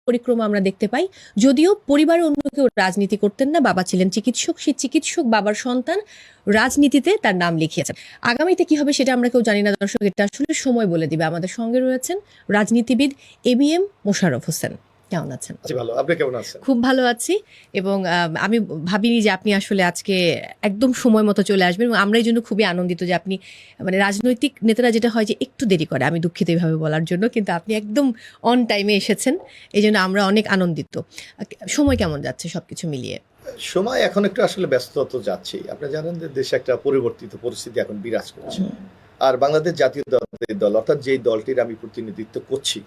পরিক্রমা আমরা দেখতে পাই। যদিও পরিবারে অন্য কেউ রাজনীতি করতেন না, বাবা ছিলেন চিকিৎসক, সেই চিকিৎসক বাবার সন্তান রাজনীতিতে তার নাম লিখিয়েছেন। আগামীতে কি হবে সেটা আমরা কেউ জানি না দর্শক, এটা আসলে সময় বলে দিবে। আমাদের সঙ্গে রয়েছেন রাজনীতিবিদ ABM মোশাররফ হোসেন। কেমন আছেন? ভালো, আপনি কেমন আছেন? খুব ভালো আছি, এবং আমি ভাবিনি যে আপনি আসলে আজকে একদম সময় মতো চলে আসবেন, এবং আমরা এই জন্য খুবই আনন্দিত যে আপনি, মানে রাজনৈতিক নেতারা যেটা হয় যে একটু দেরি করে, আমি দুঃখিত এইভাবে বলার জন্য, কিন্তু আপনি একদম অন টাইমে এসেছেন, এই জন্য আমরা অনেক আনন্দিত। সময় কেমন যাচ্ছে সবকিছু মিলিয়ে? সময় এখন একটু আসলে ব্যস্ততা তো যাচ্ছেই। আপনি জানেন যে দেশে একটা পরিবর্তিত পরিস্থিতি এখন বিরাজ করছে, আর বাংলাদেশ জাতীয় দল অর্থাৎ যেই দলটির আমি প্রতিনিধিত্ব করছি,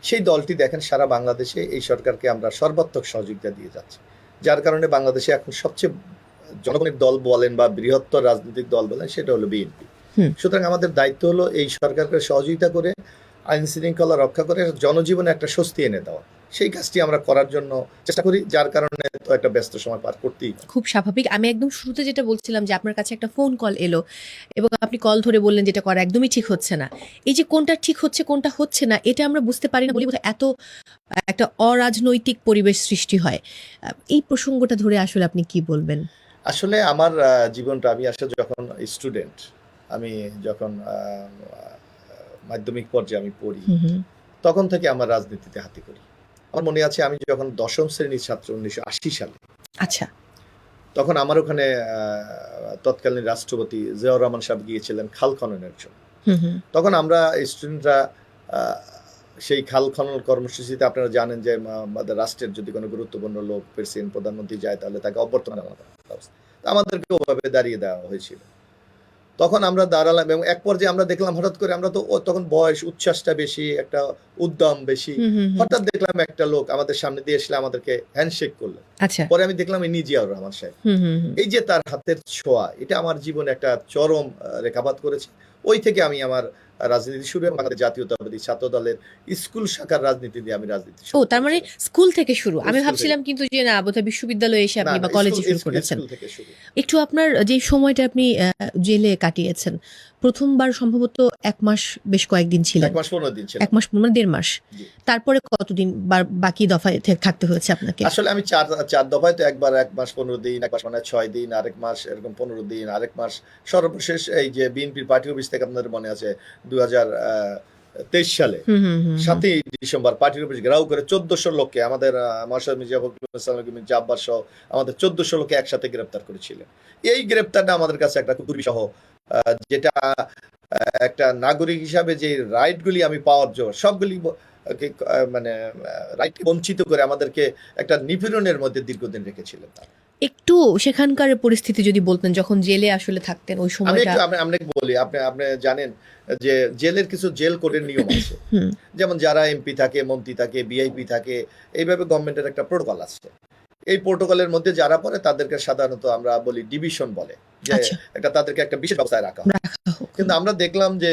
সেই দলটি দেখেন সারা বাংলাদেশে এই সরকারকে আমরা সর্বাত্মক সহযোগিতা দিয়ে যাচ্ছি, যার কারণে বাংলাদেশে এখন সবচেয়ে জনগণের দল বলেন বা বৃহত্তর রাজনৈতিক দল বলেন, সেটা হলো বিএনপি। সুতরাং আমাদের দায়িত্ব হলো এই সরকারকে সহযোগিতা করে আইন শৃঙ্খলা রক্ষা করে জনজীবনে একটা স্বস্তি এনে দেওয়া। সেই কাজটি আমরা করার জন্য চেষ্টা করি, যার কারণে তো একটা ব্যস্ত সময় পার করতেই। খুব স্বাভাবিক। আমি একদম শুরুতে যেটা বলছিলাম যে আপনার কাছে একটা ফোন কল এলো, এবং আপনি কল ধরে বললেন যেটা করা একদমই ঠিক হচ্ছে না। এই যে কোনটা ঠিক হচ্ছে কোনটা হচ্ছে না, এটা আমরা বুঝতে পারি না বলি বোধহয় এত একটা অরাজনৈতিক পরিবেশ সৃষ্টি হয়। এই প্রসঙ্গটা ধরে আসলে আপনি কি বলবেন? আসলে আমার জীবনটা, আমি আসলে যখন স্টুডেন্ট, আমি যখন মাধ্যমিক পর্যায়ে আমি পড়ি, তখন থেকে আমার রাজনীতিতে হাতে করি। আমার মনে আছে আমি যখন 10ম শ্রেণীর ছাত্র 1980 সালে, আচ্ছা, তখন আমার ওখানে তৎকালীন রাষ্ট্রপতি জিয়াউর রহমান সাহেব গিয়েছিলেন খাল খননের জন্য। তখন আমরা স্টুডেন্টরা সেই খাল খনন কর্মসূচিতে, আপনারা জানেন যে আমাদের রাষ্ট্রের যদি কোনো গুরুত্বপূর্ণ লোক, প্রেসিডেন্ট, প্রধানমন্ত্রী যায়, তাহলে তাকে অভ্যর্থনা জানানো আমাদেরকে ওভাবে দাঁড়িয়ে দেওয়া হয়েছিল। তখন আমরা দাঁড়ালাম, এবং এক পর্যায়ে আমরা দেখলাম হঠাৎ করে, আমরা তো তখন বয়স, উচ্ছ্বাসটা বেশি, একটা উদ্যম বেশি, হঠাৎ দেখলাম একটা লোক আমাদের সামনে দিয়ে এসে আমাদেরকে হ্যান্ডশেক করলেন। পরে আমি দেখলাম ইনি জিয়াউর রহমান সাহেব। এই যে তার হাতের ছোঁয়া, এটা আমার জীবনে একটা চরম রেখাপাত করেছে। ওই থেকে আমি আমার রাজনীতি শুরু, বাংলাদেশ জাতীয়তাবাদী ছাত্র দলের স্কুল শাখার রাজনীতি দিয়ে আমি রাজনীতি শুরু। ও, তার মানে স্কুল থেকে শুরু। আমি ভাবছিলাম কিন্তু যে না, বোধহয় বিশ্ববিদ্যালয়ে এসে আপনি বা কলেজে শুরু করেছেন। একটু আপনার যে সময়টা আপনি জেলে কাটিয়েছেন, প্রথমবার সম্ভবত 1 মাস বেশ কয়েকদিন ছিলেন। 1 মাস 15 দিন ছিল। 1 মাস মানে 1.5 মাস। তারপরে কতদিন বাকি দফায় থাকতে হয়েছে আপনাকে? আসলে আমি চার দফায়, তো একবার 1 মাস 15 দিন, 1 মাস মানে 6 দিন, আরেক মাস এরকম 15 দিন, আরেক মাস, সর্বশেষ এই যে বিএনপির পার্টি অফিস থেকে, আপনাদের মনে আছে 2023 সালে 7ই ডিসেম্বর পার্টির অফিস ঘেরাও করে 1400 লোককে, আমাদের মহাশয় মির্জা ফখরুল ইসলাম মির্জা আব্বাস সহ আমাদের 1400 লোককে একসাথে গ্রেপ্তার করেছিলেন। এই গ্রেপ্তারটা আমাদের কাছে একটা দুর্বিষহ, যেটা একটা নাগরিক হিসাবে যে রাইটগুলি আমি পাওয়ার জন্য, সবগুলি মানে রাইট বঞ্চিত করে আমাদেরকে একটা নিপীড়নের মধ্যে দীর্ঘদিন রেখেছিলেন। একটু সেখানকার পরিস্থিতি যদি বলতেন, যখন জেলে আসলে থাকতেন ওই সময়টা। আমি বলি, আপনি জানেন যে জেলের কিছু জেল কোডের নিয়ম আছে, যেমন যারা এমপি থাকে, মন্ত্রী থাকে, বিআইপি থাকে, এইভাবে গভর্নমেন্টের একটা প্রোটোকল আছে। এই প্রোটোকলের মধ্যে যারা পড়ে তাদেরকে সাধারণত আমরা বলি ডিভিশন বলে, যে তাদেরকে একটা বিশেষ ব্যবস্থায় রাখা হয়। কিন্তু আমরা দেখলাম যে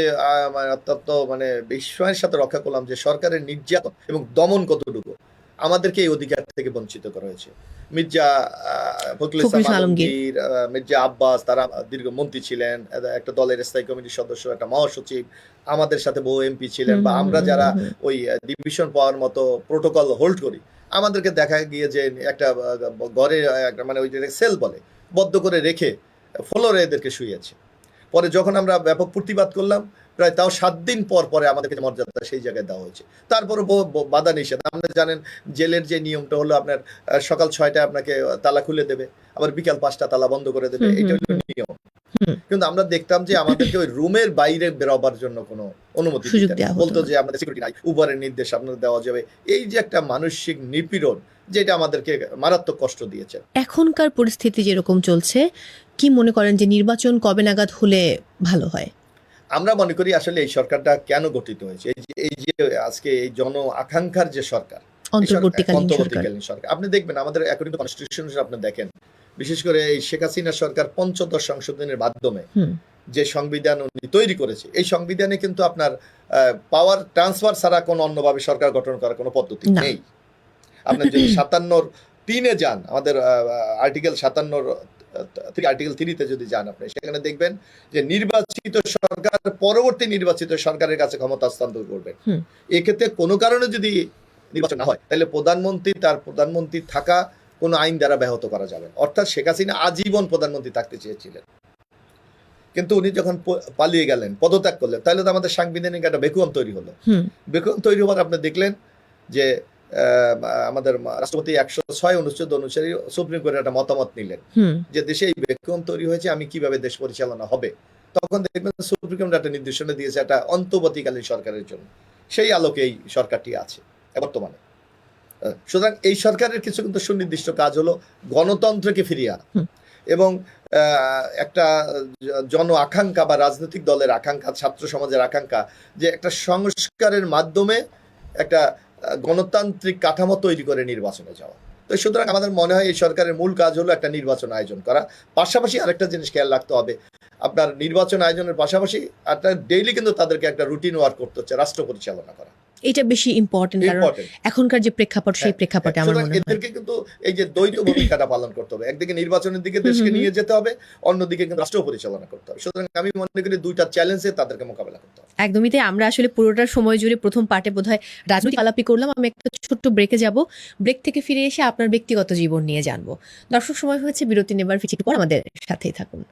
অত্যন্ত মানে বিস্ময়ের সাথে রক্ষা করলাম যে সরকারের নির্যাতন এবং দমন কতটুকু, আমাদেরকে এই অধিকার থেকে বঞ্চিত করা হয়েছে। মির্জা ফখরুল ইসলাম আলমগীর, মির্জা আব্বাস, তারা দীর্ঘ মন্ত্রী ছিলেন, একটা দলের স্থায়ী কমিটির সদস্য, একটা মহাসচিব, আমাদের সাথে বহু এমপি ছিলেন, বা আমরা যারা ওই ডিভিশন পাওয়ার মতো প্রোটোকল হোল্ড করি, আমাদেরকে দেখা গিয়ে যে একটা ঘরে একটা মানে ওই সেল বলে বদ্ধ করে রেখে ফ্লোরে এদেরকে শুয়েছে। পরে যখন আমরা ব্যাপক প্রতিবাদ করলাম, প্রায় তাও 7 দিন পরে আমাদেরকে মর্যাদা সেই জায়গায় দেওয়া হয়েছে। তারপরে বাধা নিষেধ, আপনারা জানেন জেলের যে নিয়মটা হলো, আপনার সকাল 6টায় আপনাকে তালা খুলে দেবে, আবার বিকাল 5টা তালা বন্ধ করে দেবে, এটা হলো নিয়ম। কিন্তু আমরা দেখতাম যে আমাদেরকে ওই রুমের বাইরে বেরোবার জন্য কোনো অনুমতি বলতো যে আমাদের সিকিউরিটি নাই, উপরের নির্দেশ আপনাদের দেওয়া যাবে। এই যে একটা মানসিক নিপীড়ন, যেটা আমাদেরকে মারাত্মক কষ্ট দিয়েছে। এখনকার পরিস্থিতি যেরকম চলছে, কি মনে করেন যে নির্বাচন কবে নাগাদ হলে ভালো হয়? আমরা মনে করি আসলে এই সরকারটা কেন গঠিত হয়েছে, এই যে আজকে এই জন আকাঙ্ক্ষার যে সরকার, অন্তর্বর্তীকালীন সরকার, আপনি দেখবেন আমাদের অ্যাকর্ডিং টু কনস্টিটিউশন, আপনি দেখেন বিশেষ করে এই শেখ হাসিনা সরকার ৫৫ সংশোধনের মাধ্যমে যে সংবিধান উনি তৈরি করেছে, এই সংবিধানে কিন্তু আপনার পাওয়ার ট্রান্সফার ছাড়া কোনো অন্যভাবে সরকার গঠন করার কোনো পদ্ধতি নেই। আপনার যদি 57(3) যান, আমাদের আর্টিকেল 57 থেকে আর্টিকেল 3-তে যদি যান, আপনি সেখানে দেখবেন যে নির্বাচিত সরকার পরবর্তী নির্বাচিত সরকারের কাছে ক্ষমতা হস্তান্তর করবেন। এক্ষেত্রে কোনো কারণে যদি নির্বাচন না হয়, তাহলে তার প্রধানমন্ত্রী থাকা কোনো আইন দ্বারা ব্যাহত করা যাবে না। অর্থাৎ শেখ হাসিনা আজীবন প্রধানমন্ত্রী থাকতে চেয়েছিলেন, কিন্তু উনি যখন পালিয়ে গেলেন, পদত্যাগ করলেন, তাহলে তো আমাদের সাংবিধানিক একটা ভ্যাকুয়াম তৈরি হলো। ভ্যাকুয়াম তৈরি হওয়ার আপনি দেখলেন যে আমাদের রাষ্ট্রপতি 106 অনুচ্ছেদ অনুসারে সুপ্রিম কোর্টের একটা মতামত নিলেন যে দেশে এই ভ্যাকুয়াম তৈরি হয়েছে, আমি কিভাবে দেশ পরিচালনা হবে। তখন দেখবেন সুপ্রিম কোর্ট একটা নির্দেশনা দিয়েছে একটা অন্তর্বর্তীকালীন সরকারের জন্য। সেই আলোকে এই সরকারটি আছে বর্তমানে। সুতরাং এই সরকারের কিছু কিন্তু সুনির্দিষ্ট কাজ হলো গণতন্ত্রকে ফিরিয়ে আনা এবং একটা জন আকাঙ্ক্ষা বা রাজনৈতিক দলের আকাঙ্ক্ষা, ছাত্র সমাজের আকাঙ্ক্ষা যে একটা সংস্কারের মাধ্যমে একটা গণতান্ত্রিক কাঠামো তৈরি করে নির্বাচনে যাওয়া। তো সুতরাং আমাদের মনে হয় এই সরকারের মূল কাজ হলো একটা নির্বাচন আয়োজন করা। পাশাপাশি আরেকটা জিনিস খেয়াল রাখতে হবে, আপনার নির্বাচন আয়োজনের পাশাপাশি একটা ডেইলি কিন্তু তাদেরকে একটা রুটিন ওয়ার্ক করতে হচ্ছে, রাষ্ট্র পরিচালনা করা। এটা বেশি ইম্পর্টেন্ট, কারণ এখনকার যে প্রেক্ষাপট সেই প্রেক্ষাপটে আমার মনে হয় এদেরকে কিন্তু এই যে দ্বৈত ভূমিকাটা পালন করতে হবে। একদিকে নির্বাচনের দিকে দেশকে নিয়ে যেতে হবে, অন্যদিকে কিন্তু রাষ্ট্র পরিচালনা করতে হবে। সুতরাং আমি মনে করি দুইটা চ্যালেঞ্জে তাদেরকে মোকাবেলা করতে হবে। একদমই তাই। আমরা আসলে পুরোটা সময় জুড়ে প্রথম পার্টে বোধহয় রাজনৈতিক আলাপই করলাম। আমি একটা ছোট্ট ব্রেকে যাব, ব্রেক থেকে ফিরে এসে আপনার ব্যক্তিগত জীবন নিয়ে জানবো। দর্শক, সময় হয়েছে বিরতি নেবার, ফিরে পর আমাদের সাথেই থাকুন।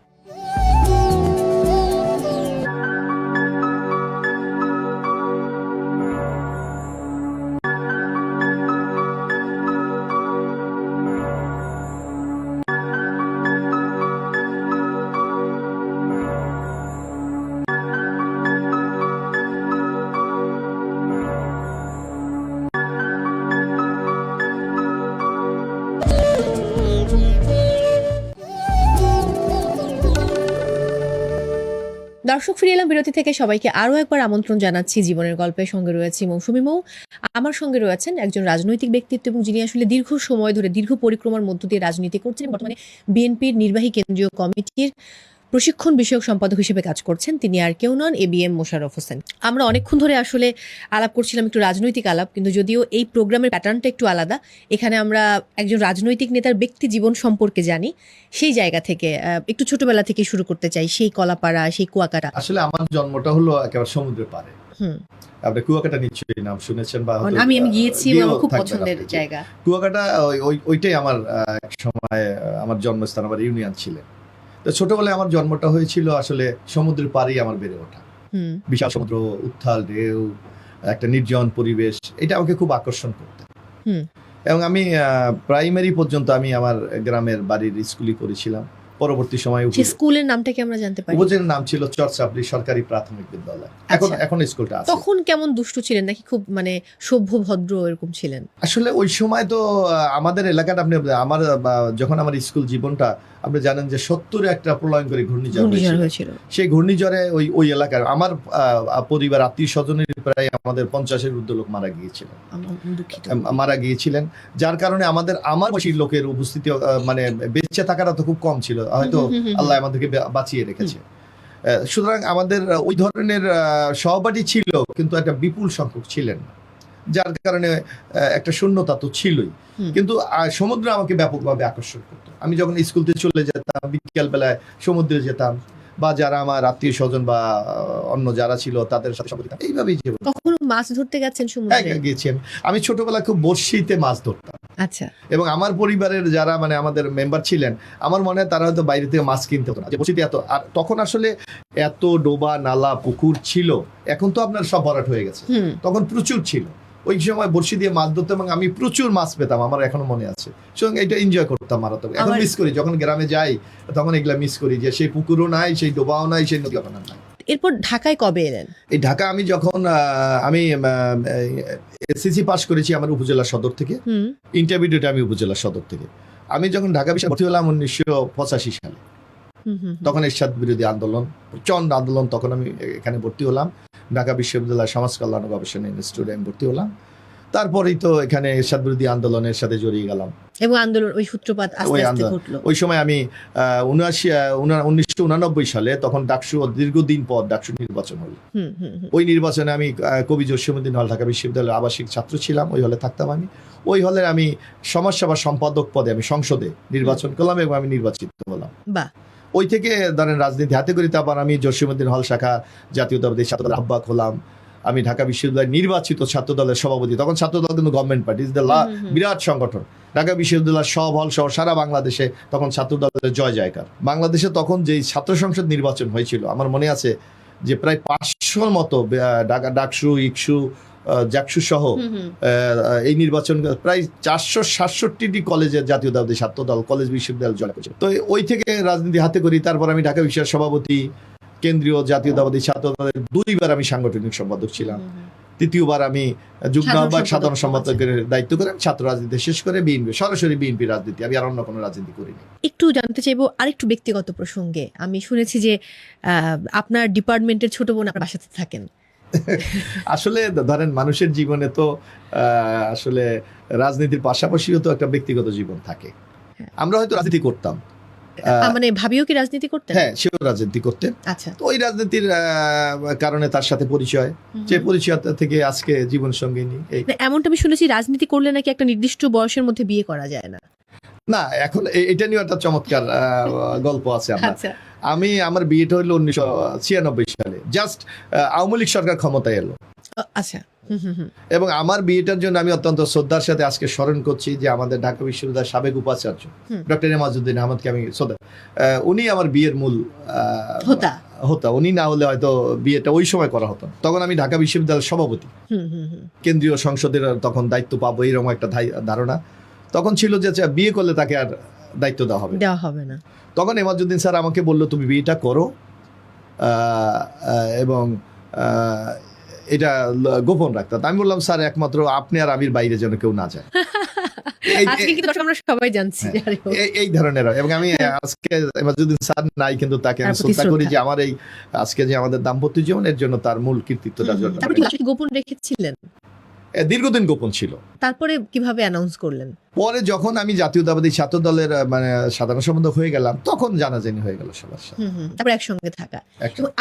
দর্শক, ফিরে এলাম বিরতি থেকে। সবাইকে আরো একবার আমন্ত্রণ জানাচ্ছি জীবনের গল্পের সঙ্গে রয়েছে মৌসুমী মৌ। আমার সঙ্গে রয়েছেন একজন রাজনৈতিক ব্যক্তিত্ব এবং যিনি আসলে দীর্ঘ সময় ধরে দীর্ঘ পরিক্রমার মধ্য দিয়ে রাজনীতি করছেন। বর্তমানে বিএনপির নির্বাহী কেন্দ্রীয় কমিটির প্রশিক্ষণ বিষয়ক সম্পাদক হিসেবে কাজ করছেন। তিনি আর কেউ নন, ABM মোশাররফ হোসেন। আমরা অনেকক্ষণ ধরে আসলে আলাপ করছিলাম, একটু রাজনৈতিক আলাপ, কিন্তু যদিও এই প্রোগ্রামের প্যাটার্নটা একটু আলাদা। এখানে আমরা একজন রাজনৈতিক নেতার ব্যক্তি জীবন সম্পর্কে জানি। সেই জায়গা থেকে একটু ছোটবেলা থেকে শুরু করতে চাই, সেই কলাপাড়া, সেই কুয়াকাটা। আসলে আমার জন্মটা হলো একেবারে সমুদ্রের পাড়ে। আপনি কুয়াকাটা নিশ্চয়ই নাম শুনেছেন বা আমি গিয়েছি, আমার খুব পছন্দের জায়গা কুয়াকাটা। ওইটাই আমার এক সময় আমার জন্মস্থান, আমার ইউনিয়ন ছিলেন। তো ছোটবেলায় আমার জন্মটা হয়েছিল আসলে সমুদ্রের পাড়েই আমার বেড়ে ওঠা। বিশাল সমুদ্র, উত্তাল ঢেউ, একটা নির্জন পরিবেশ, এটা আমাকে খুব আকর্ষণ করত। এবং আমি প্রাইমারি পর্যন্ত আমি আমার গ্রামের বাড়ির স্কুলই করেছিলাম। পরবর্তী সময় স্কুলের নামটা কি আমরা জানতে পারি? উপজেলার নাম ছিল চরচাপড়ি সরকারি প্রাথমিক বিদ্যালয়। এখন স্কুলটা আছে। তখন কেমন দুষ্টু ছিলেন নাকি খুব মানে সভ্য ভদ্র এরকম ছিলেন? আসলে ওই সময় তো আমাদের এলাকাটা, আপনি আমার যখন আমার স্কুল জীবনটা, আপনি জানেন যে 70-এ একটা প্রলয়ঙ্করী ঘূর্ণিঝড় হয়েছিল। সেই ঘূর্ণিঝড়ে ওই এলাকার আমার পরিবার, আত্মীয় স্বজনের প্রায় আমাদের 50-এর ঊর্ধ্ব লোক মারা গিয়েছিলেন। যার কারণে আমার বয়সী লোকের উপস্থিতি, মানে বেঁচে থাকাটা তো খুব কম ছিল, হয়তো আল্লাহ আমাদেরকে বাঁচিয়ে রেখেছে। সুতরাং আমাদের ওই ধরনের সহপাঠী ছিল, কিন্তু একটা বিপুল সংখ্যক ছিলেন না, যার কারণে একটা শূন্যতা তো ছিলই। কিন্তু সমুদ্র আমাকে ব্যাপকভাবে আকর্ষণ করতো। আমি যখন স্কুলতে চলে যেতাম, বিকেল বেলায় সমুদ্রে যেতাম, বা যারা আমার আত্মীয় স্বজন বা অন্য যারা ছিল তাদের সাথে সম্পর্ক এইভাবেই জীবন। কখনো মাছ ধরতে গেছেন সমুদ্রে? গেছি আমি ছোটবেলায় খুব বড়শিতে মাছ ধরতাম। আচ্ছা। এবং আমার পরিবারের যারা মানে আমাদের মেম্বার ছিলেন, আমার মনে হয় তারা হয়তো বাইরে থেকে মাছ কিনতে হতো না, যে বড়শিতে এত। আর তখন আসলে এত ডোবা, নালা, পুকুর ছিল, এখন তো আপনার সব ভরাট হয়ে গেছে, তখন প্রচুর ছিল। ওই সময় বড়শি দিয়ে মাছ ধরতাম এবং আমি প্রচুর মাছ পেতাম, আমার এখনো মনে আছে। সুতরাং এটা এনজয় করতাম মারাত্মক। এখন মিস করি, যখন গ্রামে যাই তখন এগুলা মিস করি, যে সেই পুকুরও নাই, সেই ডোবাও নাই, সেই নদী নাই। এরপর ঢাকায় কবে এলেন? এই ঢাকা আমি যখন আমি এসএসসি পাস করেছি আমার উপজেলা সদর থেকে, ইন্টারমিডিয়েট আমি উপজেলা সদর থেকে। আমি যখন ঢাকা বিশ্ববিদ্যালয়ে ভর্তি হলাম 1985 সালে, তখন এরশাদ বিরোধী আন্দোলন, প্রচন্ড আন্দোলন, তখন আমি এখানে ভর্তি হলাম। ঢাকা বিশ্ববিদ্যালয় সমাজ কল্যাণ ও গবেষণা ইনস্টিটিউটে আমি ভর্তি হলাম। তারপরেই তো এখানে এরশাদ বিরোধী আন্দোলনের সাথে জড়িয়ে গেলাম এবং আন্দোলন ওই সূত্রপাত আস্তে আস্তে ঘটলো। ওই সময় আমি 1989 সালে, তখন ডাকসু, দীর্ঘদিন পর ডাকসু নির্বাচন হলো। ওই নির্বাচনে আমি কবি জসীমউদ্দিন হল, ঢাকা বিশ্ববিদ্যালয়ের আবাসিক ছাত্র ছিলাম, ওই হলে থাকতাম আমি। ওই হলে আমি সমাজসেবা সম্পাদক পদে আমি সংসদে নির্বাচন করলাম এবং আমি নির্বাচিত হলাম। বাহ। ওই থেকে ধরেন রাজনীতি হাতে করি। তারপর আমি জসীমউদ্দিন হল শাখা জাতীয়তাবাদী ছাত্র আহ্বায়ক হলাম। আমি ঢাকা বিশ্ববিদ্যালয়ের নির্বাচিত ছাত্র দলের সভাপতি। তখন ছাত্র দল কিন্তু গভর্নমেন্ট পার্টি, ইজ দ্য বিরাট সংগঠন। ঢাকা বিশ্ববিদ্যালয়ের সব হল সহ সারা বাংলাদেশে তখন ছাত্র দলের জয় জয়কার। বাংলাদেশে তখন যেই ছাত্র সংসদ নির্বাচন হয়েছিল আমার মনে আছে যে প্রায় 500 মতো ঢাকা ডাকসু, ইকসু, জাকসু সহ এই নির্বাচন প্রায় 467টি কলেজের জাতীয়তাবাদী ছাত্র দল কলেজ বিশ্ববিদ্যালয় জয় করেছে। তো ওই থেকে রাজনীতি হাতে করি। তারপর আমি ঢাকা বিশ্ববিদ্যালয়ের সভাপতি, কেন্দ্রীয় জাতীয়তাবাদী ছাত্র দলের 2বার আমি সাংগঠনিক সম্পাদক ছিলাম। 3য়বার আমি যুগ্ম আহ্বায়ক সাধারণ সম্পাদকের দায়িত্ব করে ছাত্র রাজনীতি শেষ করে বিএনপি, সরাসরি বিএনপি রাজনীতি, আমি আর অন্য কোনো রাজনীতি করিনি। একটু জানতে চাইবো আরেকটু ব্যক্তিগত প্রসঙ্গে। আমি শুনেছি যে আপনার ডিপার্টমেন্টের ছোট বোন আপনার বাসাতে থাকেন। আসলে ধরেন মানুষের জীবনে তো আসলে রাজনীতির পাশাপাশিও তো একটা ব্যক্তিগত জীবন থাকে। আমরা হয়তো রাজনীতি করতাম, মানে ভাবিও কি রাজনীতি করতেন? হ্যাঁ, সেও রাজনীতি করতেন। আচ্ছা, তো ওই রাজনীতির কারণে তার সাথে পরিচয়, যে পরিচয় থেকে আজকে জীবন সঙ্গী নিই। এমনটা আমি শুনেছি রাজনীতি করলে নাকি একটা নির্দিষ্ট বয়সের মধ্যে বিয়ে করা যায় না। না, এখন এটা নিয়ে একটা চমৎকার গল্প আছে আমার। আচ্ছা, আমার বিয়েটা হলো 1996 সালে, জাস্ট আওয়ামী লীগ সরকার ক্ষমতায় এলো। আচ্ছা, এবং আমার বিয়েটার জন্য আমি অত্যন্ত শ্রদ্ধার সাথে আজকে স্মরণ করছি যে আমাদের ঢাকা বিশ্ববিদ্যালয়ের সাবেক উপাচার্য ডক্টর এমাজউদ্দিন আহমদকে আমি উনি আমার বিয়ের মূল হতা। উনি না হলে হয়তো বিয়েটা ওই সময় করা হতো। তখন আমি ঢাকা বিশ্ববিদ্যালয়ের সভাপতি, কেন্দ্রীয় সংসদের তখন দায়িত্ব পাবো এরকম একটা ধারণা তখন ছিল যে বিয়ে করলে তাকে আর দায়িত্ব দেওয়া হবে না। তখন এমাজউদ্দিন স্যার আমাকে বললো তুমি বিয়েটা করো এবং এটা গোপন রাখতাম। আমি বললাম স্যার একমাত্র আপনি আর আমির বাইরে যেন কেউ না যায়। সবাই জানছি এই ধরনের। এবং আমি আজকে এমাজউদ্দিন স্যার নাই, কিন্তু তাকে আমি শ্রদ্ধা করি যে আমার এই আজকে যে আমাদের দাম্পত্য জীবনের জন্য তার মূল কৃতিত্বটা গোপন রেখেছিলেন। দীর্ঘদিন গোপন ছিল। তারপরে কিভাবে অ্যানাউন্স করলেন? পরে যখন আমি জাতীয়তাবাদী ছাত্র দলের মানে সাধারণ সম্পাদক হয়ে গেলাম তখন জানাজানি হয়ে গেল সবার সাথে। তারপর একসঙ্গে থাকা।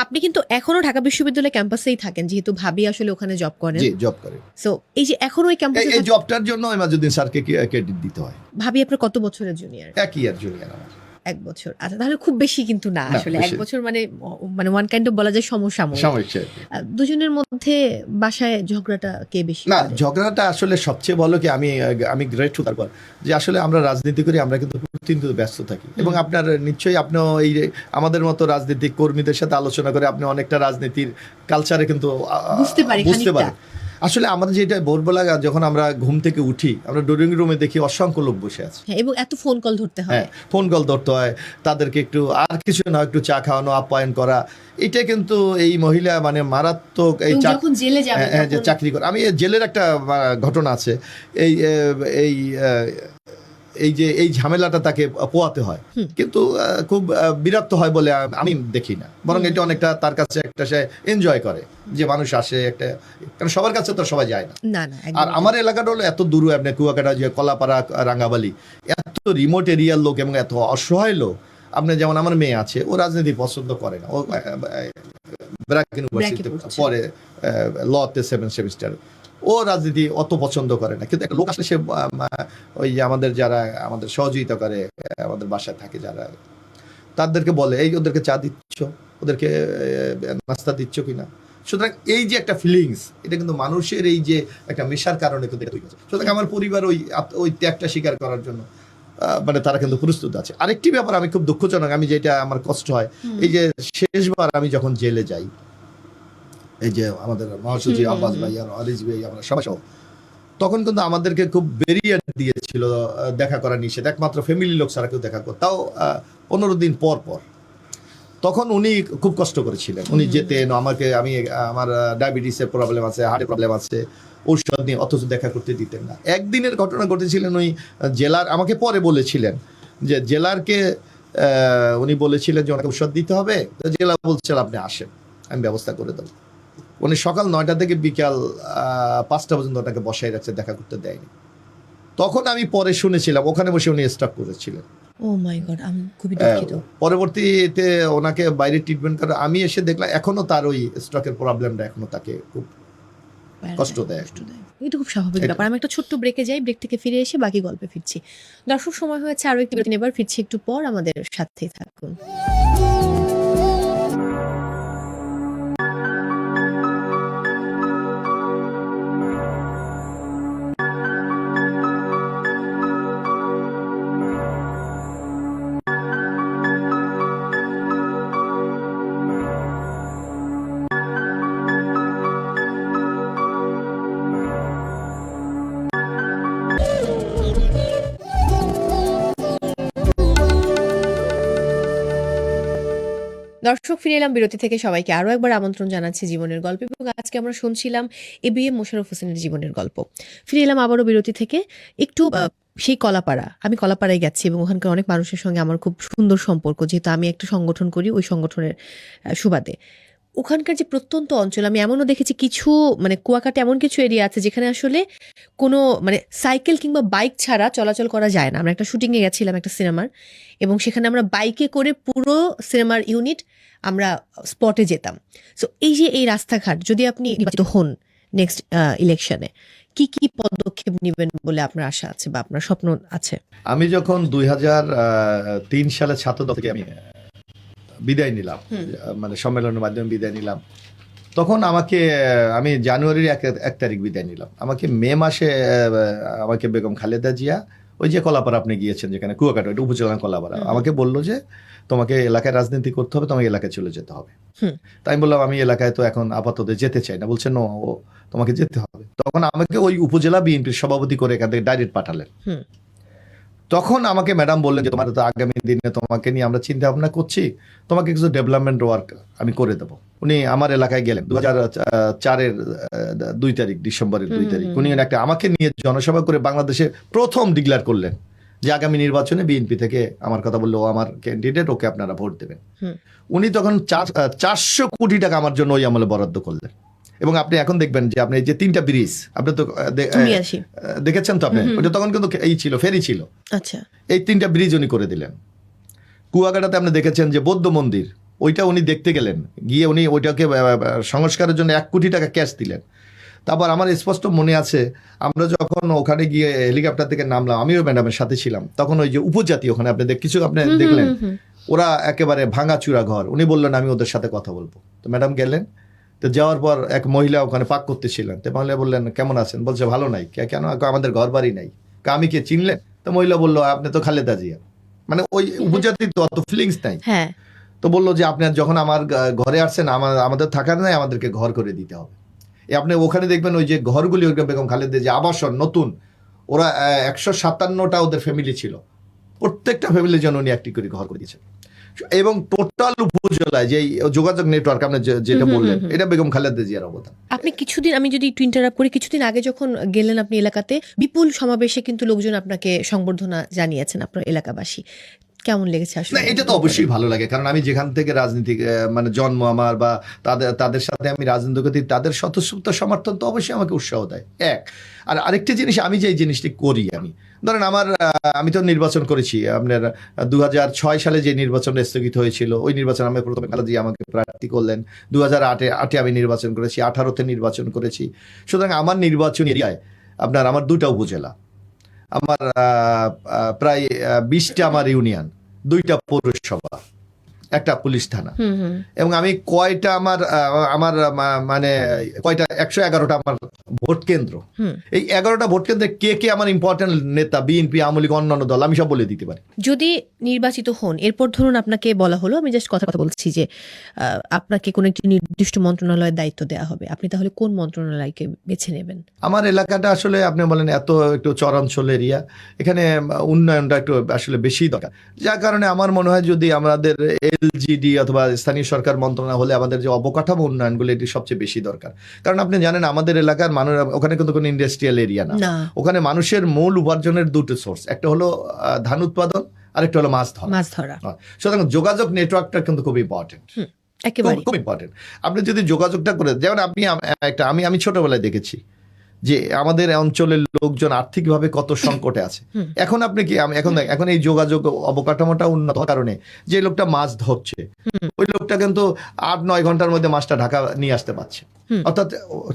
আপনি কিন্তু এখনো ঢাকা বিশ্ববিদ্যালয় ক্যাম্পাসেই থাকেন, যেহেতু ভাবি আসলে ওখানে জব করেন। জি, জব করে। সো এই যে এখনো ওই ক্যাম্পাসে, এই জবটার জন্য এমাজউদ্দিন স্যারকে ক্রেডিট দিতে হয়। ভাবি আপনার কত বছরের জুনিয়র? 1 ইয়ার জুনিয়র আমার। 1 বছর। আচ্ছা, তাহলে খুব বেশি কিন্তু না আসলে। 1 বছর মানে ওয়ান কাইন্ড অফ বলা যায় সমসাময়িক। দুজনের মধ্যে বাসায় ঝগড়াটা কে বেশি? না, ঝগড়াটা আসলে সবচেয়ে বলো কি আমি গ্রেটফুল তারপর যে আসলে আমরা রাজনীতি করি, আমরা কিন্তু প্রতিদিন ব্যস্ত থাকি। এবং আপনার নিশ্চয়ই আপনিও এই আমাদের মতো রাজনৈতিক কর্মীদের সাথে আলোচনা করে আপনি অনেকটা রাজনীতির কালচারে কিন্তু বুঝতে পারেন। আসলে আমাদের যেটা ভোরবেলা যখন আমরা ঘুম থেকে উঠি, আমরা ড্রয়িং রুমে দেখি অসংখ্য লোক বসে আছে, এবং এত ফোন কল ধরতে হয়। ফোন কল ধরতে হয় তাদেরকে, একটু আর কিছু না একটু চা খাওয়ানো, আপ্যায়ন করা। এটা কিন্তু এই মহিলা মানে মারাত্মক এই যে চাকরি করে। আমি জেলের একটা ঘটনা আছে, এই ঝামেলাটা তাকে পোয়াতে হয়, কিন্তু খুব বিরক্ত হয় বলে আমি দেখি না, বরং এটা অনেকটা তার কাছে একটা সে এনজয় করে যে মানুষ আসে একটা, কারণ সবার কাছে তো সবাই যায় না। আর আমার এলাকাটা হলো এত দূর, আপনি কুয়াকাটা যে কলাপাড়া, রাঙ্গাবালি, এত রিমোট এরিয়ার লোক এবং এত অসহায় লোক। আপনি যেমন আমার মেয়ে আছে, ও রাজনীতি পছন্দ করে না, ও ব্র্যাক ইউনিভার্সিটিতে পরে লতে 7 সেমিস্টার, ও রাজনীতি অত পছন্দ করে না। কিন্তু একটা লোক আসলে সে ওই যে আমাদের সহযোগিতা করে, আমাদের বাসায় থাকে যারা, তাদেরকে বলে এই ওদেরকে চা দিচ্ছ, ওদেরকে নাস্তা দিচ্ছ কিনা। সুতরাং এই যে একটা ফিলিংস, এটা কিন্তু মানুষের এই যে একটা মেশার কারণে কিন্তু তৈরি হচ্ছে। সুতরাং আমার পরিবার ওই ত্যাগটা স্বীকার করার জন্য মানে তারা কিন্তু প্রস্তুত আছে। আরেকটি ব্যাপার আমি খুব দুঃখজনক, আমি যেটা আমার কষ্ট হয়, এই যে শেষবার আমি যখন জেলে যাই, এই যে আমাদের মহাসচিব আব্বাস ভাই আর আলিজ ভাই, আমরা সবাই সহ, তখন কিন্তু আমাদেরকে খুব ব্যারিয়ার দিয়েছিল দেখা করা নিষেধ, একমাত্র ফ্যামিলির লোক ছাড়া কেউ দেখা করত, তাও 15 দিন পর পর। তখন উনি খুব কষ্ট করেছিলেন, উনি যেতেন আমার ডায়াবেটিসের প্রবলেম আছে, হার্টের প্রবলেম আছে, ঔষধ নিয়ে, অথচ দেখা করতে দিতেন না। একদিনের ঘটনা ঘটেছিলেন, ওই জেলার আমাকে পরে বলেছিলেন যে জেলারকে উনি বলেছিলেন যে ওনাকে ঔষধ দিতে হবে, জেলা বলছিল আপনি আসেন, আমি ব্যবস্থা করে দেবো। উনি সকাল 9টা থেকে বিকাল 5টা পর্যন্ত ওনাকে বসাই রাখছে, দেখা করতে দেয়নি। তখন আমি পরে শুনেছিলাম ওখানে বসে উনি স্ট্রোক করেছিলেন। ও মাই গড, আমি খুবই দুঃখিত। পরবর্তীতে ওনাকে বাইরে ট্রিটমেন্ট করে আমি এসে দেখলাম এখনো তার ওই স্ট্রোকের প্রবলেমটা এখনো তাকে খুব কষ্ট দেয়। এটা খুব স্বাভাবিক ব্যাপার। আমি একটা ছোট্ট ব্রেকে যাই, ব্রেক থেকে ফিরে এসে বাকি গল্পে ফিরছি। দর্শক, সময় হয়েছে আরো একটি বিরতি নেবার, ফিরছি একটু পর, আমাদের সাথেই থাকুন। দর্শক, ফিরে এলাম বিরতি থেকে। সবাইকে আরো একবার আমন্ত্রণ জানাচ্ছি জীবনের গল্প, এবং আজকে আমরা শুনছিলাম ABM মোশাররফ হোসেনের জীবনের গল্প। ফিরে এলাম আবারও বিরতি থেকে। একটু সেই কলাপাড়া, আমি কলাপাড়ায় গেছি এবং ওখানকার অনেক মানুষের সঙ্গে আমার খুব সুন্দর সম্পর্ক, যেহেতু আমি একটা সংগঠন করি, ওই সংগঠনের সুবাদে। ওখানকার যে প্রত্যন্ত অঞ্চল, আমি এমনও দেখেছি কিছু মানে কুয়াকাটা এমন কিছু এরিয়া আছে যেখানে আসলে কোনো মানে সাইকেল কিংবা বাইক ছাড়া চলাচল করা যায় না। আমরা একটা শুটিংয়ে গেছিলাম একটা সিনেমার, এবং সেখানে আমরা বাইকে করে পুরো সিনেমার ইউনিট আমরা স্পটে যেতাম। সো এই যে এই রাস্তাঘাট, যদি আপনি নির্বাচিত হন নেক্সট ইলেকশনে, কি কি পদক্ষেপ নেবেন বলে আপনার আশা আছে বা আপনার স্বপ্ন আছে? আমি যখন 2003 সালে ছাত্রদল থেকে আমি বিদায় নিলাম, মানে সম্মেলনের মাধ্যমে বিদায় নিলাম, তখন আমি জানুয়ারির 1 তারিখ বিদায় নিলাম। আমাকে মে মাসে আমাকে বেগম খালেদা জিয়া, ওই যে কলাপাড়া আপনি গিয়েছেন যেখানে কুয়াকাটা, ওইটা উপজেলা কলাপাড়া, আমাকে বললো যে তোমাকে এলাকায় রাজনীতি করতে হবে, তোমাকে এলাকায় চলে যেতে হবে। তাই আমি বললাম আমি এলাকায় তো এখন আপাতত যেতে চাই না। বলছে নো, তোমাকে যেতে হবে। তখন আমাকে ওই উপজেলা বিএনপির সভাপতি করে এখান থেকে ডাইরেক্ট পাঠালেন। তখন আমাকে ম্যাডাম বললেন যে তোমার তো আগামী দিনে তোমাকে নিয়ে আমরা চিন্তা ভাবনা করছি, তোমাকে কিছু ডেভেলপমেন্ট ওয়ার্ক আমি করে দেবো। উনি আমার এলাকায় গেলেন 2004-এর 2 তারিখ, ডিসেম্বরের 2 তারিখ। উনি একটা আমাকে নিয়ে জনসভা করে বাংলাদেশে প্রথম ডিক্লেয়ার করলেন যে আগামী নির্বাচনে বিএনপি থেকে আমার কথা বললো, ও আমার ক্যান্ডিডেট, ওকে আপনারা ভোট দেবেন। উনি তখন 400 কোটি টাকা আমার জন্য ওই আমলে বরাদ্দ করলেন। এবং আপনি এখন দেখবেন যে আপনি যে 3টা ব্রিজ আপনি তো দেখেছেন তো, আপনি ওটা তখন কিন্তু এই ছিল, ফেরি ছিল। আচ্ছা, এই 3টা ব্রিজ উনি করে দিলেন। কুয়াকাটাতে আপনি দেখেছেন যে বৌদ্ধ মন্দির, ওইটা উনি দেখতে গেলেন, গিয়ে উনি ওইটাকে সংস্কারের জন্য 1 কোটি টাকা ক্যাশ দিলেন। তারপর আমার স্পষ্ট মনে আছে, আমরা যখন ওখানে গিয়ে হেলিকপ্টার থেকে নামলাম, আমিও ম্যাডামের সাথে ছিলাম, তখন ওই যে উপজাতি ওখানে আপনি কিছু আপনি দেখলেন, ওরা একেবারে ভাঙাচুরা ঘর। উনি বললেন আমি ওদের সাথে কথা বলবো। তো ম্যাডাম গেলেন। তো যাওয়ার পর এক মহিলা ওখানে পাক করতেছিলেন। তো মহিলা বললেন কেমন আছেন? বলছে ভালো নাই। কেন? আমাদের ঘর বাড়ি নাই। আমি কে চিনলেন? তো মহিলা বললো আপনি তো খালেদা জিয়া। মানে ওই উপজাতি তো অত ফিলিংস নাই। তো বললো যে আপনার যখন আমার ঘরে আসছেন, আমাদের থাকার নাই, আমাদেরকে ঘর করে দিতে হবে। আপনি ওখানে দেখবেন ওই যে ঘরগুলি বেগম খালেদা যে আবাসন নতুন, ওরা 157টা ওদের ফ্যামিলি ছিল, প্রত্যেকটা ফ্যামিলির জন্য উনি একটি করে ঘর করে দিয়েছেন। এবং টোটাল উপজেলায় যে যোগাযোগ নেটওয়ার্ক আপনি যেটা বললেন, এটা বেগম খালেদা জিয়ার অবদান। আপনি কিছুদিন, আমি যদি একটু ইন্টারাপ্ট করি, কিছুদিন আগে যখন গেলেন আপনি এলাকাতে, বিপুল সমাবেশে কিন্তু লোকজন আপনাকে সংবর্ধনা জানিয়েছেন, আপনার এলাকাবাসী। কেমন লেগেছে আসলে? এটা তো অবশ্যই ভালো লাগে, কারণ আমি যেখান থেকে রাজনীতি মানে জন্ম আমার, বা তাদের সাথে আমি রাজনীতি করি, তাদের স্বতঃস্ফূর্ত সমর্থন তো অবশ্যই আমাকে উৎসাহ দেয়। আর আরেকটি জিনিস, আমি যে জিনিসটি করি, ধরেন আমি তো নির্বাচন করেছি আপনার 2006 সালে যে নির্বাচন স্থগিত হয়েছিল, ওই নির্বাচন আমি প্রথমে খালেদা জিয়া আমাকে প্রার্থী করলেন। 2008-এ আমি নির্বাচন করেছি, 2018-তে নির্বাচন করেছি। সুতরাং আমার নির্বাচন এরিয়ায় আমার 2টা উপজেলা, আমার প্রায় 20টা আমার ইউনিয়ন, 2টা পৌরসভা, একটা পুলিশ থানা, এবং আমি কয়টা আমার মানে কয়টা 111টা আমার ভোট কেন্দ্র। এই 11টা ভোট কেন্দ্রে কে কে আমার ইম্পর্টেন্ট নেতা, বিএনপি, আওয়ামী লীগ, অন্যান্য দল, আমি সব বলে দিতে পারি। যদি নির্বাচিত হন, এরপর ধরুন আপনাকে বলা হলো, আমি জাস্ট কথা বলছি যে আপনাকে কোনো একটি নির্দিষ্ট মন্ত্রণালয়ের দায়িত্ব দেওয়া হবে, আপনি তাহলে কোন মন্ত্রণালয়কে বেছে নেবেন? আমার এলাকাটা আসলে আপনি বলেন এত একটু চরাঞ্চল এরিয়া, এখানে উন্নয়নটা একটু আসলে বেশি দরকার, যার কারণে আমার মনে হয় যদি আমাদের এলজিডি অথবা স্থানীয় সরকার মন্ত্রণালয় হলে আমাদের যে অবকাঠামো উন্নয়নগুলো, এটি সবচেয়ে বেশি দরকার। কারণ আপনি জানেন আমাদের এলাকার মানুষ, ওখানে কিন্তু কোনো ইন্ডাস্ট্রিয়াল এরিয়া না, ওখানে মানুষের মূল উপার্জনের 2টো সোর্স, একটা হলো ধান উৎপাদন, আরেকটা হলো মাছ ধরা। সুতরাং যোগাযোগ নেটওয়ার্কটা কিন্তু খুব ইম্পর্টেন্ট, খুব ইম্পর্টেন্ট। আপনি যদি যোগাযোগটা করে, যেমন আমি ছোটবেলায় দেখেছি যে আমাদের অঞ্চলের লোকজন আর্থিকভাবে কত সংকটে আছে। এখন আপনি কি এখন এই যোগাযোগ অবকাঠামোটা উন্নত হওয়ার কারণে যে লোকটা মাছ ধরছে, ওই লোকটা কিন্তু 8-9 ঘন্টার মধ্যে মাছটা ঢাকা নিয়ে আসতে পারছে, অর্থাৎ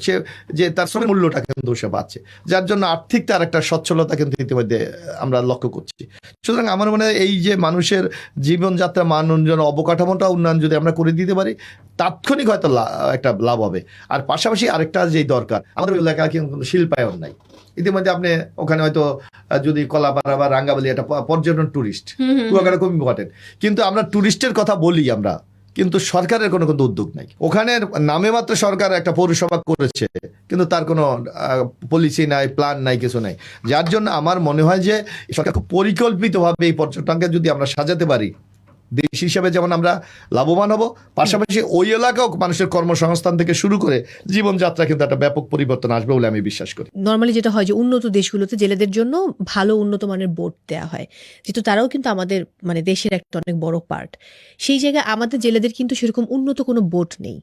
সে যে তার শ্রমের মূল্যটা কিন্তু সে পাচ্ছে, যার জন্য আর্থিক তার একটা সচ্ছলতা কিন্তু ইতিমধ্যে আমরা লক্ষ্য করছি। সুতরাং আমার মনে হয় এই যে মানুষের জীবনযাত্রা মান উন্নয়ন, অবকাঠামোটা উন্নয়ন যদি আমরা করে দিতে পারি, তাৎক্ষণিক হয়তো একটা লাভ হবে। আর পাশাপাশি আরেকটা যেই দরকার, আমাদের এলাকায় কিন্তু শিল্পায়ন নাই। ইতিমধ্যে আপনি ওখানে হয়তো যদি কলাপাড়া বা রাঙ্গাবালি একটা পর্যটন টুরিস্ট, কুয়াকাটা খুব ইম্পর্টেন্ট, কিন্তু আমরা টুরিস্টের কথা বলি আমরা, কিন্তু সরকারের কোনো উদ্যোগ নাই। ওখানে নামে মাত্র সরকার একটা পৌরসভা করেছে, কিন্তু তার কোনো পলিসি নাই, প্ল্যান নাই, কিছু নাই। যার জন্য আমার মনে হয় যে সরকার খুব পরিকল্পিতভাবে এই পর্যটনকে যদি আমরা সাজাতে পারি, দেশ হিসাবে যেমন আমরা লাভবান হব, পাশাপাশি ওই এলাকাও মানুষের কর্মসংস্থান থেকে শুরু করে জীবনযাত্রা কিন্তু একটা ব্যাপক পরিবর্তন আসবে বলে আমি বিশ্বাস করি। নর্মালি যেটা হয় যে উন্নত দেশগুলোতে জেলেদের জন্য ভালো উন্নত মানের বোট দেওয়া হয়, যেহেতু তারাও কিন্তু আমাদের মানে দেশের একটা অনেক বড় পার্ট। সেই জায়গায় আমাদের জেলেদের কিন্তু সেরকম উন্নত কোনো বোট নেই।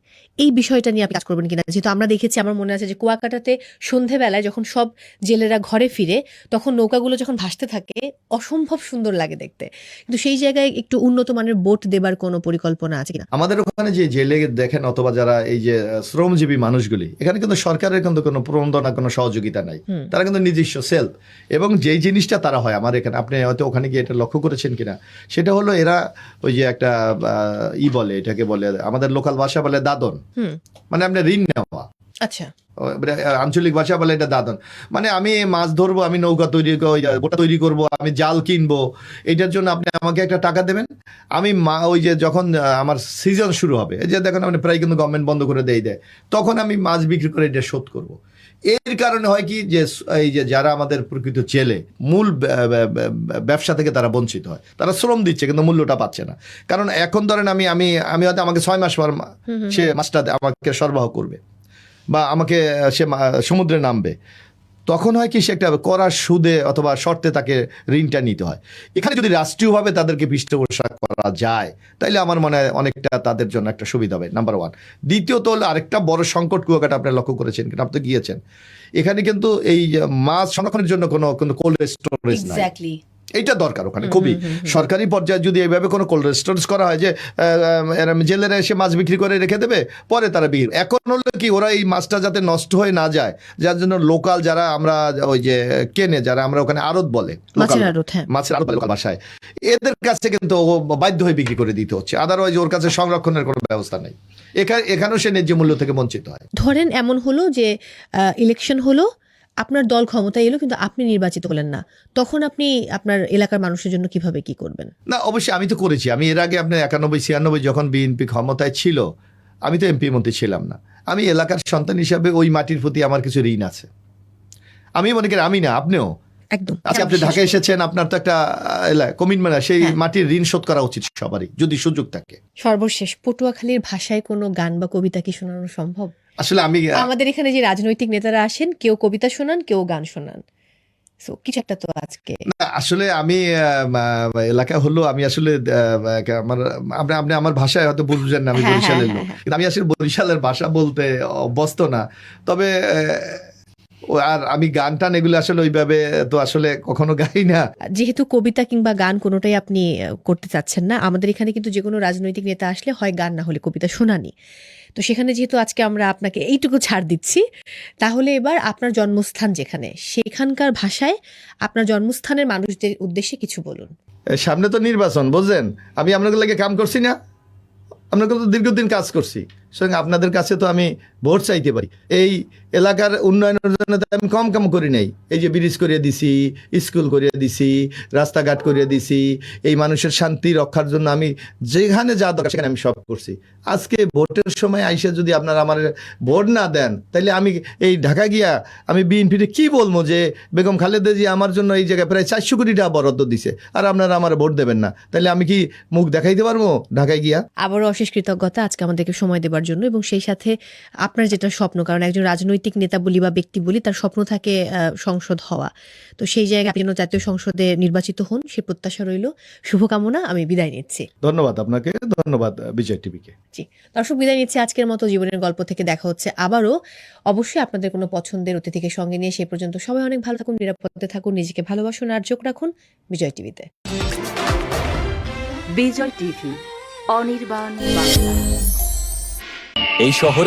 এই বিষয়টা নিয়ে আপনি কাজ করবেন কিনা? যেহেতু আমরা দেখেছি, আমার মনে আছে যে কুয়াকাটাতে সন্ধেবেলায় যখন সব জেলেরা ঘরে ফিরে তখন নৌকাগুলো যখন ভাসতে থাকে অসম্ভব সুন্দর লাগে দেখতে, কিন্তু সেই জায়গায় একটু উন্নত মানের বোট দেবার কোনো পরিকল্পনা আছে কিনা? আমাদের ওখানে যে জেলে দেখেন অথবা যারা এই যে শ্রমজীবী মানুষগুলি, এখানে কিন্তু সরকারের কিন্তু কোনো প্রবন্ধনা, কোনো সহযোগিতা নাই। তারা কিন্তু নিজস্ব সেলফ, এবং যেই জিনিসটা তারা হয় আমার এখানে, আপনি হয়তো ওখানে গিয়ে এটা লক্ষ্য করেছেন কিনা, সেটা হলো এরা ওই যে একটা বলে, এটাকে বলে আমাদের লোকাল ভাষা বলে দাদন, মানে আপনি ঋণ নেওয়া। আচ্ছা, আঞ্চলিক ভাষা বলে এটা দাদন, মানে আমি মাছ ধরবো, আমি নৌকা তৈরি করবো, আমি জাল কিনবো, এটার জন্য আপনি আমাকে একটা টাকা দেবেন, আমি ওই যে যখন আমার সিজন শুরু হবে, এই যে দেখেন আপনি প্রায় কিন্তু গভর্নমেন্ট বন্ধ করে দেয়, তখন আমি মাছ বিক্রি করে এটা শোধ করব। এর কারণে হয় কি যে এই যে যারা আমাদের প্রকৃত জেলে মূল ব্যবসা থেকে তারা বঞ্চিত হয়, তারা শ্রম দিচ্ছে কিন্তু মূল্যটা পাচ্ছে না। কারণ এখন ধরেন আমি আমি আমি হয়তো আমাকে 6 মাস পর সে মাছটা আমাকে সরবরাহ করবে বা আমাকে সে সমুদ্রে নামবে, তখন হয় কি সে একটা করার সুদে অথবা শর্তে তাকে ঋণটা নিতে হয়। এখানে যদি রাষ্ট্রীয়ভাবে তাদেরকে পৃষ্ঠপোষক করা যায় তাইলে আমার মনে হয় অনেকটা তাদের জন্য একটা সুবিধা হবে, নাম্বার 1। দ্বিতীয়ত হলো আরেকটা বড় সংকট কুয়াকাটা আপনি লক্ষ্য করেছেন কিনা, আপনি তো গিয়েছেন, এখানে কিন্তু এই মাছ সংরক্ষণের জন্য কোনো কোল্ড স্টোরেজ নাই। এক্স্যাক্টলি, এইটা দরকার ওখানে খুবই। সরকারি পর্যায়ে যদি এইভাবে কোনো কোল্ড স্টোরেজ করা হয় যে জেলেরা এসে মাছ বিক্রি করে রেখে দেবে, পরে তারা বিক্রি, এখন হলো কি ওরা এই মাছটা যাতে নষ্ট হয়ে না যায়, যার জন্য লোকাল যারা আমরা ওই যে কেনে, যারা আমরা ওখানে আড়ত বলে, মাছের আড়ত বলে লোকাল ভাষায়, এদের কাছে কিন্তু ও বাধ্য হয়ে বিক্রি করে দিতে হচ্ছে, আদারওয়াইজ ওর কাছে সংরক্ষণের কোনো ব্যবস্থা নেই। এখানেও সে ন্যায্য মূল্য থেকে বঞ্চিত হয়। ধরেন এমন হলো যে ইলেকশন হলো, আপনার দল ক্ষমতায় এলো কিন্তু আপনি নির্বাচিত হলেন না, তখন আপনি আপনার এলাকার মানুষের জন্য কিভাবে কি করবেন? না, অবশ্যই আমি তো করেছি। আমি এর আগে আপনার 91-96 যখন বিএনপি ক্ষমতায় ছিল, আমি তো এমপি মন্ত্রী ছিলাম না। আমি এলাকার সন্তান হিসাবে ওই মাটির প্রতি আমার কিছু ঋণ আছে। আমি মনে করি, আমি না আপনিও, একদম, আজকে আপনি ঢাকা এসেছেন, আপনার তো একটা কমিটমেন্ট, সেই মাটির ঋণ শোধ করা উচিত সবারই, যদি সুযোগ থাকে। সর্বশেষ, পটুয়াখালীর ভাষায় কোনো গান বা কবিতা কি শোনানো সম্ভব? আসলে আমাদের এখানে যে রাজনৈতিক নেতারা আসেন, কেউ কবিতা শোনান, কেউ গান শোনান, সো কিছু একটা তো আজকে। আসলে আমি এলাকা হলো, আমি আসলে আমার আপনি আমার ভাষায় হয়তো বুঝবেন না, আমি বরিশালের লোক, কিন্তু আমি আসলে বরিশালের ভাষা বলতে অভ্যস্ত না। তবে আর আমি গান টান এগুলো আসলে ওইভাবে তো আসলে কখনো গাই না। যেহেতু কবিতা কিংবা গান কোনোটাই আপনি করতে চাচ্ছেন না, আমাদের এখানে কিন্তু যে কোনো রাজনৈতিক নেতা আসলে হয় গান না হলে কবিতা শোনানি। তো সেখানে যেহেতু আজকে আমরা আপনাকে এইটুকু ছাড় দিচ্ছি, তাহলে এবার আপনার জন্মস্থান যেখানে, সেখানকার ভাষায় আপনার জন্মস্থানের মানুষদের উদ্দেশ্যে কিছু বলুন। সামনে তো নির্বাচন, বুঝলেন, আমি আপনাদের লাগে কাম করছি না, আপনাকে তো দীর্ঘদিন কাজ করছি, সঙ্গে আপনাদের কাছে তো আমি ভোট চাইতে পারি। এই এলাকার উন্নয়নের জন্য আমি কম কাম করি নাই। এই যে ব্রিজ করিয়ে দিছি, স্কুল করিয়ে দিছি, রাস্তাঘাট করিয়ে দিছি, এই মানুষের শান্তি রক্ষার জন্য আমি যেখানে যা দরকার সেখানে আমি সব করছি। আজকে ভোটের সময় আইসে যদি আপনারা আমার ভোট না দেন, তাহলে আমি এই ঢাকা গিয়া আমি বিএনপিতে কি বলবো যে বেগম খালেদা জি আমার জন্য এই জায়গায় প্রায় 400 কোটি টাকা বরাদ্দ দিছে, আর আপনারা আমার ভোট দেবেন না, তাহলে আমি কি মুখ দেখাইতে পারবো ঢাকায় গিয়া? আবারও অশেষ কৃতজ্ঞতা আজকে আমাদেরকে সময় দেওয়ার জন্য, এবং সেই সাথে আপনার যেটা স্বপ্ন, কারণ একজন রাজনৈতিক নেতা বলি বা ব্যক্তি বলি, তার স্বপ্ন থাকে সংসদ হওয়া, তো সেই জায়গায় আপনি জাতীয় সংসদে নির্বাচিত হন, সে প্রত্যাশা রইল। শুভকামনা, আমি বিদায় নিচ্ছি। ধন্যবাদ আপনাকে, ধন্যবাদ বিজয় টিভিকে। জি দর্শক, বিদায় নিচ্ছি আজকের মতো। জীবনের গল্প থেকে দেখা হচ্ছে আবারও। অবশ্যই আপনাদের কোনো পছন্দের অতিথিকে সঙ্গে নিয়ে, সেই পর্যন্ত সবাই অনেক ভালো থাকুন, নিরাপদে থাকুন, নিজেকে ভালোবাসুন, আর চোখ রাখুন বিজয় টিভিতে। বিজয় টিভি, অনির্বাণ বাংলা। এই শহরে